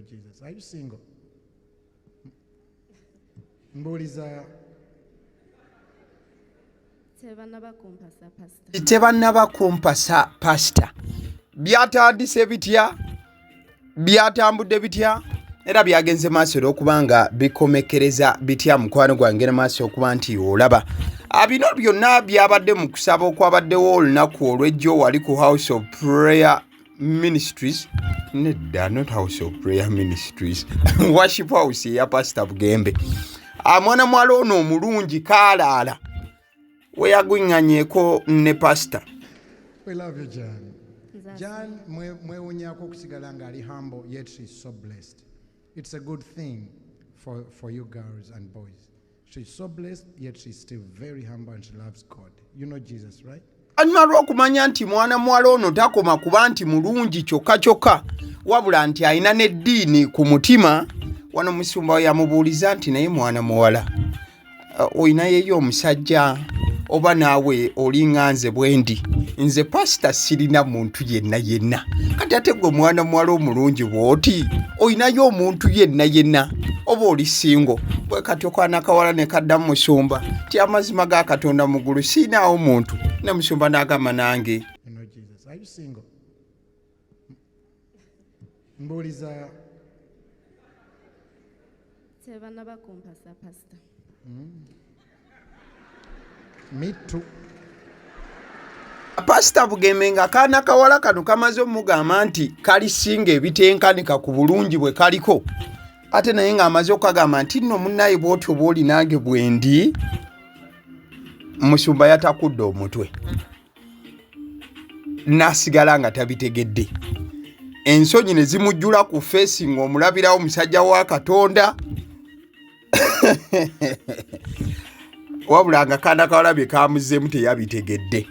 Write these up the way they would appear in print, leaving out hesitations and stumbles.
Jesus. Are you single? Mbuliza tebannaba kumpasa pastor. Byatandise bitya, byatambudde bitya, era byagenze maaso okubanga bikomekereza bitya mukwano gwange ne maaso okuba nti olaba bino byonna byabadde mu kusaba okwabaddewo olunaku olw'ejjo wali ku House of Prayer Ministries, nedda not House of Prayer Ministries Worship House ya Pastor Bugembe. Mwana mwala ono omulungi kaalaala we yagwinganyeko ne pastor. We love you, John. John, mwewunyako okusigala nga ali humble, yet she's so blessed. It's a good thing for you girls and boys. She's so blessed, yet she's still very humble and she loves God. You know Jesus, right? Anyuma okumanya nti mwana mwala ono takoma kuba nti mulungi kyokka wabula nti alina n'eddiini ku mutima. Wano musumba we yamubuuliza nti naye mwana muwala oyina yeyo omusajja oba naawe olinga nze bwendi? Nze pastor sirina muntu yenna kati ate gwe mwana muwala omulungi bw'oti oyinayo omuntu yenna oba oli singo bwe kati okwana kawala ne kaddamu musumba ti amazima ga Katonda muggulu siinaawo muntu ne musumba n'agamba nange. You know Jesus. Are you single? Mbuliza tebannaba kumpasa pastor. Me too. Pastor Bugembe nga kaana kawala kano kamaze omugamba nti kalisinga ebitenkanika ku bulungi bwe kaliko, ate naye ng'amaze okukagamba nti nno munnaye bw'otyo bw'oli nange bwendi, musumba yatakudde omutwe n'asigala nga tabitegedde. Ensonyi ne zimujjula ku feesi ng'omulabirawo musajja wa Katonda wabula nga kaana kawala bye kamuzeemu teyabitegedde.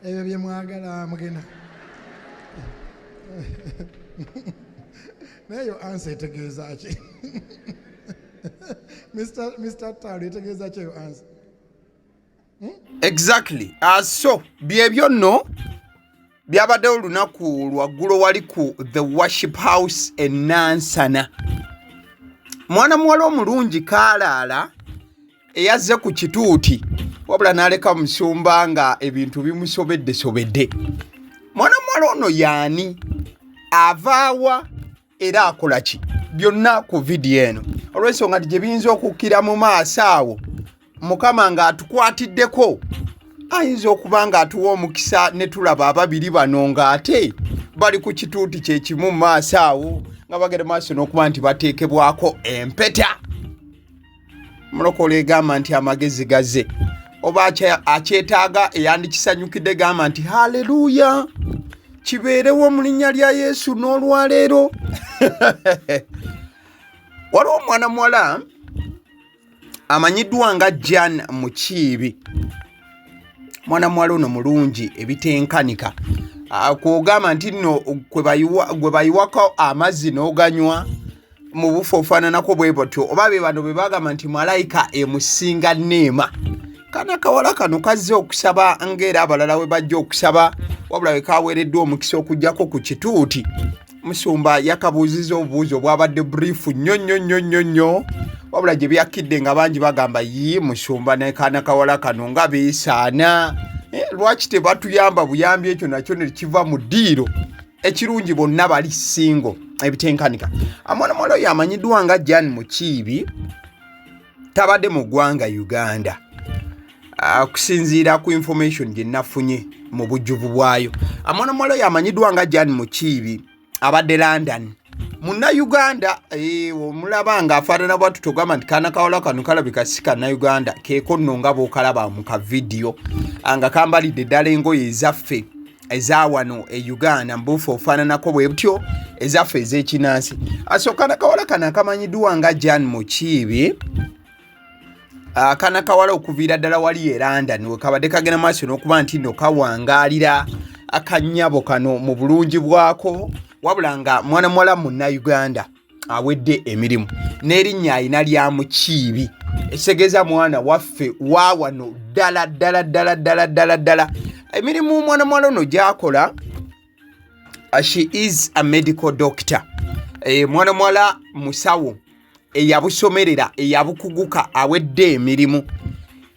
Ebyo bye mwagala mugenda. Naye yo answer etegeeza ki? Mr. Taro etegeeza ki yo answer? Exactly. So byebyo nno byabadde olunaku lwaggulo wali ku the Worship House e Nansana. Mwana muwala omulungi kaalaala eyazze ku Kituuti wabula n'aleka musumba nga ebintu bimusobedde. Mwana muwala ono yaani, avaawa era akola ki? Byonna ku vidiyo eno olw'ensonga nti gye biyinza okukkira mu maaso awo Mukama nga atukwatiddeko ayinza okuba nga atuwa omukisa ne tulaba ababiri bano ng'ate bali ku Kituuti kye kimu mu maaso awo nga bagenda maaso n'okuba nti bateekebwako empeta. Mulokole egamba nti amagezi gaze oba akyetaaga eyandikisanyukidde gamba nti haleluya kibeerewo mu linnya lya Yesu n'olwaleero. Waliwo omwana muwala amanyiddwa nga Jan Mukiibi. Mwana muwala ono mulungi ebitenkanika. Kugamba nti nno gwe bayiwako amazzi n'oganywa mu bufu ofaananako bwe butyo oba be bano be bagamba nti malayika emusinga neema. Kana kawala kano kazze okusaba ng'era abalala we bajja okusaba wabula we kaweereddwa omukisa okugjako ku Kituuti. Musumba yakabuuziza obubuuzi obwabadde brief nnyo wabula gye byakidde nga bangi bagamba yi musumba ne kaana kawala kano nga beesaana. Lwaki tebatuyamba buyambi ekyo nakyo ne kiva mu ddiiro ekirungi bonna bali singo ebitenkanika. Mwana muwala oyo amanyiddwa nga Jan Mukiibi tabadde mu ggwanga Uganda. Kusinziira ku information gye nafunye mu bujjuvu bwayo. Mwana muwala oyo amanyiddwa nga Jan Mukiibi abadde London. Munna-Uganda omulaba ng'afaanana bwatu togamba nti kaana kawala kano kalabika si kanna-Uganda keeko nno nga bw'okalaba mu kavidiyo nga kambalidde ddala engoye ezaffe eza wano e Uganda mbuufu ofaananako bwe butyo ezaffe ez'ekinansi. So kaana kawala kano akamanyiddwa nga Jan Mukiibi kaana kawala okuviira ddala wali e London we kabadde kagenda maaso n'okuba nti nno kawangaalira akannyabo kano mu bulungi bwako wabula nga mwana muwala munna-Uganda awedde emirimu n'erinnya alina lya Mukiibi. Esegeza mwana waffe wa wano ddala emirimu mwana mwala ono gy'akola, she is a medical doctor. Mwana mwala musawo eyabusomerera eyabukuguka awedde emirimu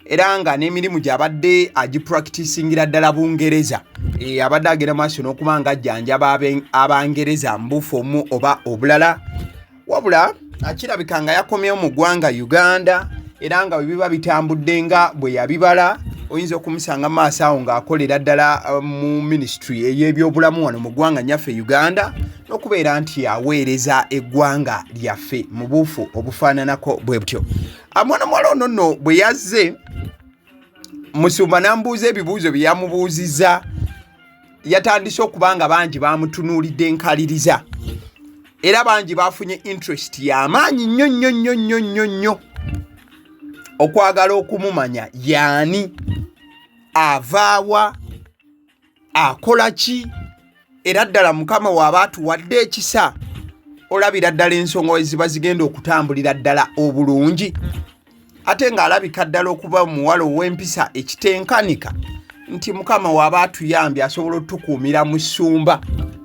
era nga n'emirimu gy'abadde agipracticingira ddala Bungereza. Abadde agenda maaso n'okuba nga ajjanjaba Abangereza mbufu omu oba obulala, wabula akirabika nga yakomyewo mu ggwanga Uganda era nga bwe biba bitambudde nga bwe yabibala oyinza okumusanga maaso awo ng'akolera ddala mu ministry ey'ebyobulamu wano mu ggwanga nyaffe Uganda, n'okubeera nti aweereza eggwanga lyaffe mu buufu obufaananako bwe butyo. Mwana mwala ono nno bwe yazze, Musumba n'ambuuza ebibuuzo bye yamubuuzizza, yatandise okuba nga bangi bamutunuulidde enkaliriza era bangi bafunye interest y'amaanyi nnyo okwagala okumumanya yaani, avaawa, akola ki, era ddala Mukama w'aba atuwadde ekisa olabira ddala ensonga we ziba zigenda okutambulira ddala obulungi, ate ng'alabika ddala okuba omuwala ow'empisa ekitenkanika nti Mukama w'aba atuyambye asobola otukuumira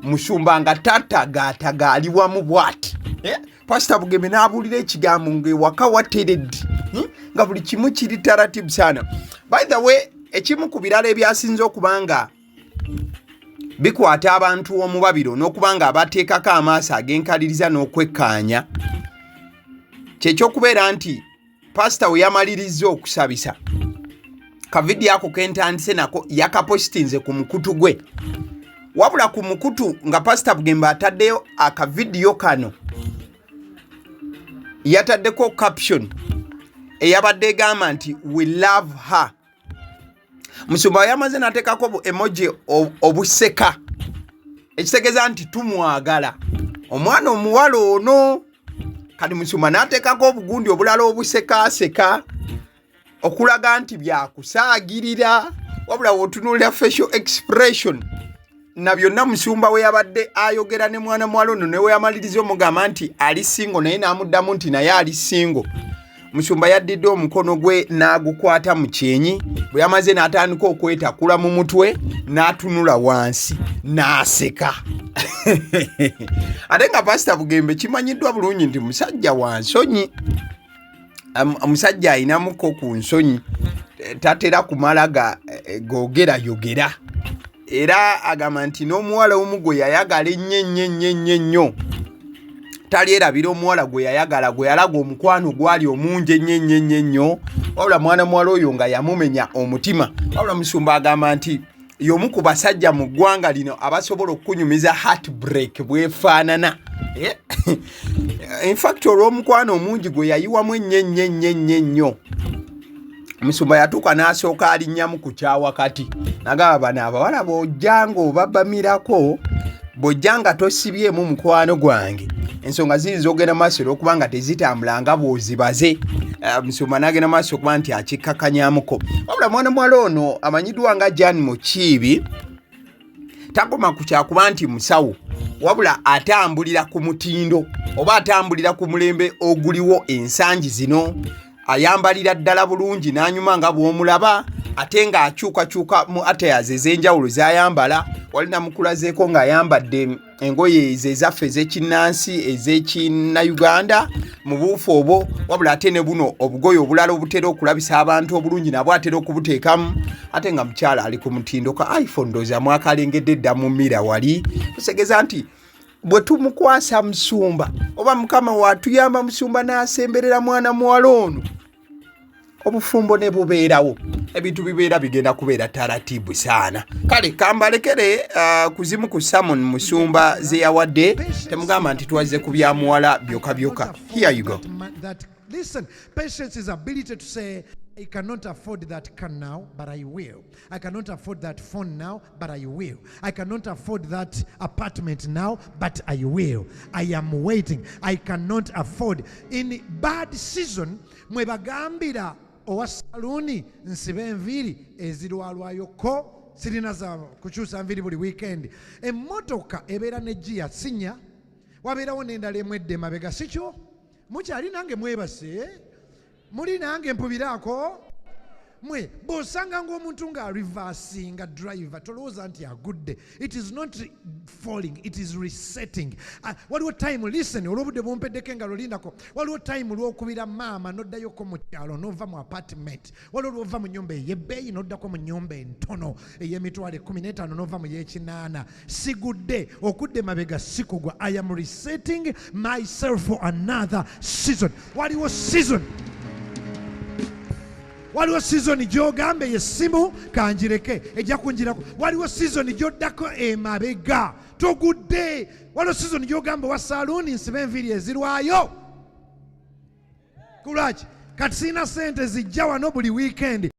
musumba nga tatagaataga wamu bw'ati. Pastor Bugembe n'abuulira ekigambo ng'ewaka wateredde nga buli kimu kiri taratibu sana. By the way, ekimu ku birala ebyasinze okuba nga bikwata abantu omubabiro n'okuba nga abateekako amaaso ag'enkaliriza n'okwekkaanya, kyekyokubeera nti pasita we yamaliriza okusabisa kavidiyo ako kentandise nako yakapositinze ku mukutu gwe, wabula ku mukutu nga Pastor Bugembe ataddeyo akavidiyo kano yataddeko caption eyabadde egamba nti we love her. Musumba yamaze n'ateekako bu emoji obuseka ekitegeeza nti tumwagala omwana omuwala ono. Kati Musumba n'ateekako obugundi obulala obusekaseka okulaga nti byakusaagirira, wabula w'otunuulira facial expression na byonna Musumba we yabadde ayogera ne mwana mwala ono, ne we yamaliriza omugamba nti ali singo naye n'amuddamu nti naye ali singo. Musumba yaddidde omukono gwe n'agukwata mu kyenyi, bwe yamaze n'atandika okwetakula mu mutwe n'atunula wansi n'aseka. Ate nga Pastor Bugembe kimanyiddwa bulungi nti musajja wa nsonyi, omusajja ayinamuko ku nsonyi, tatera kumala googerayogera, era agamba nti n'omuwala omu gwe yayagala ennyo talyerabira omuwala gwe yayagala gwe yalaga omukwano gwali omungi ennyo, wabula mwana muwala oyo nga yamumenya omutima. Wabula Musumba agamba nti y'omu ku basajja mu ggwanga lino abasobola okunyumiza heartbreak bwefaanana. In fact olw'omukwano omungi gwe yayiwamu ennyo, Musumba yatuuka n'asooka alinnyamu ku kyawakati nagamba bano abawala bw'ojjanga obabamirako, bw'ojjanga tosibyemu mukwano gwange, ensonga ziyinza okugenda maaso olw'okuba nga tezitambula nga bw'ozibaze. Musumba n'agenda maaso okuba nti akikkakanyamuko. Wabula mwana mwala ono amanyiddwa nga Jan Mukiibi takoma ku kyakuba nti musawo, wabula atambulira ku mutindo oba atambulira ku mulembe oguliwo ensangi zino. Ayambalira ddala bulungi n'anyuma nga bw'omulaba, ate nga akyukakyuka mu attires ez'enjawulo z'ayambala. Walina mukulazeeko ng'ayambadde engoye ezaffe ez'ekinnansi ez'ekinnauganda mu buufu obwo, wabula ate ne buno obugoye obulala obutera okulabisa abantu obulungi nabwo atera okubuteekamu, ate nga mukyala ali ku mutindo ka iPhone ndooza mwakalengedde dda mu mmira wali. Kutegeeza nti bwe tumukwasa Musumba oba Mukama watuyamba Musumba n'asemberera mwana muwala ono, obufumbo ne bubeerawo, ebintu bibeera bigenda kubeera taratibu sana. Kale kambalekere kuzimu ku Salmon Musumba ze yawadde, temugamba nti twaze ku bya muwala byokka. Here you go. Listen, patience is ability to say, I cannot afford that car now, but I will. I cannot afford that phone now, but I will. I cannot afford that apartment now, but I will. I am waiting. I cannot afford. In bad season, mwebagambira owa saluni nsibe enviri ezirwalwayoko sirina za kukyusa nviri buli weekend. Emmotoka ebeera ne gia sinya, wabeerawo n'endala emwedde mabega, sikyo? Mukyali nange mwebase, muli nange mpubiraako, mwe bw'osanga ng'omuntu nga reversinga driver tolowooza nti agudde. It is not falling, it is resetting. Waliwo time, listen, olw'obudde bwompeddeko engalo lindako, waliwo time lw'okubira maama n'oddayoko mu kyalo n'ova mu apartment, waliwo lw'ova mu nnyumba ey'ebbeeyi n'oddako mu nnyumba entono ey'emitwalo 15 n'ova mu y'ekinaana. Sigudde, okudde mabega sikugwa. I am resetting myself for another season. Waliwo season gy'ogamba ey'essimu kanjireke ejja kunjirako. Waliwo season gy'oddako emabega togudde. Waliwo season gy'ogamba wa saluuni nsibe enviiri ezirwayo. Kulwaki? Kati sirina ssente zijja wano buli weekend